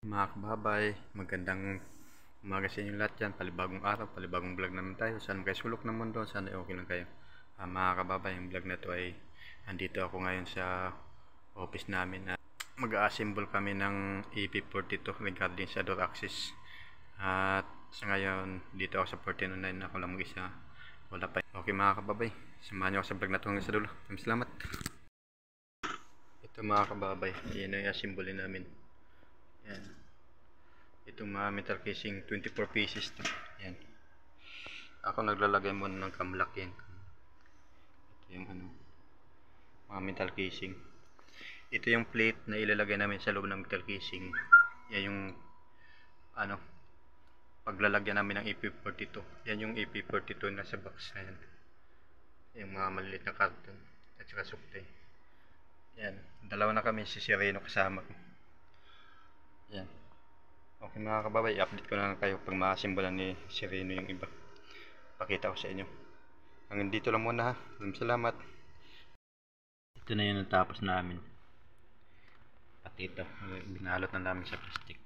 Mga kababay, magandang umaga sa inyo lahat dyan. Palibagong araw, palibagong vlog naman tayo. Saan kayo sulok ng mundo, sana okay lang kayo. Mga kababay, yung vlog na to ay andito ako ngayon sa office namin. Mag-a-assemble kami ng EP42 regarding sa door access. At sa ngayon, dito ako sa 1409, ako lang mag-isa. Wala pa. Okay mga kababay, samahan nyo ako sa vlog na to hanggang sa dulo. Salamat. Ito mga kababay, yan ang i-assemble namin. Yan. Itong mga metal casing 24 pieces to. Yan. Ako naglalagay muna ng camlock yan. Ito yung mga metal casing. Ito yung plate na ilalagay namin sa loob ng metal casing. Yan yung paglalagyan namin ng EP42. Yan yung EP42 na sa box. Ayan. Yung mga maliliit na carton at saka suktay. Yan. Dalawa na kami, si Sereno kasama ko. Yan. Okay mga kababay, i-update ko na lang kayo pag makasimbolan ni Sereno yung iba. Pakita ko sa inyo. Hanggang dito lang muna ha. Salamat. Ito na yung natapos namin. Pati ito, binalot na namin sa plastic.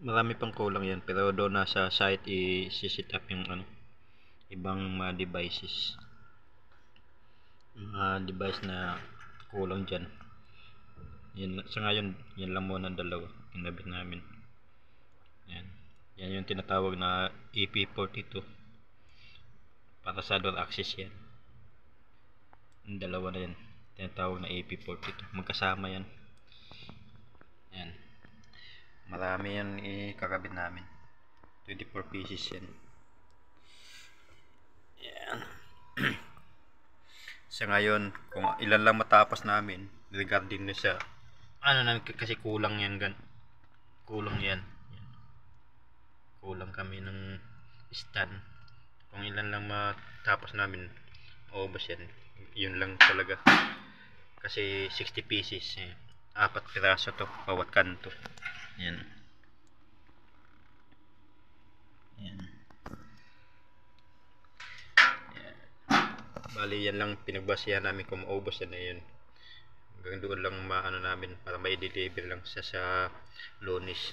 Marami pang kulang yan, pero doon nasa site i-set up yung ibang mga devices. Mga device na kulang dyan. Yan, sa ngayon, yan lang muna dalawa kinabit namin. Yan yung tinatawag na EP42 para sa door access. Yan yung dalawa na yan, tinatawag na EP42, magkasama yan. Yan, marami yan ikakabit namin, 24 pieces yan. Yan. Sa ngayon, kung ilan lang matapos namin regarding na sa namin, kasi kulang yan, kulang yan. Kulang kami ng stand. Kung ilan lang matapos namin, maubos yan. Yun lang talaga. Kasi 60 pieces, 4 piraso to bawat kanto. Yan. Yan. Yan. Bali yan lang pinagbasihan namin kung maubos yan na yun. Hanggang doon lang namin para may deliver lang sa Lunes.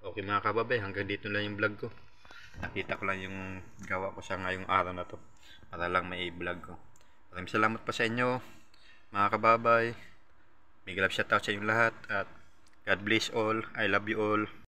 Okay mga kababay, hanggang dito lang yung vlog ko. Nakita ko lang yung gawa ko sa ngayong araw na to para lang may vlog ko. Maraming salamat pa sa inyo mga kababay. Big love shoutout sa inyo lahat at God bless all. I love you all.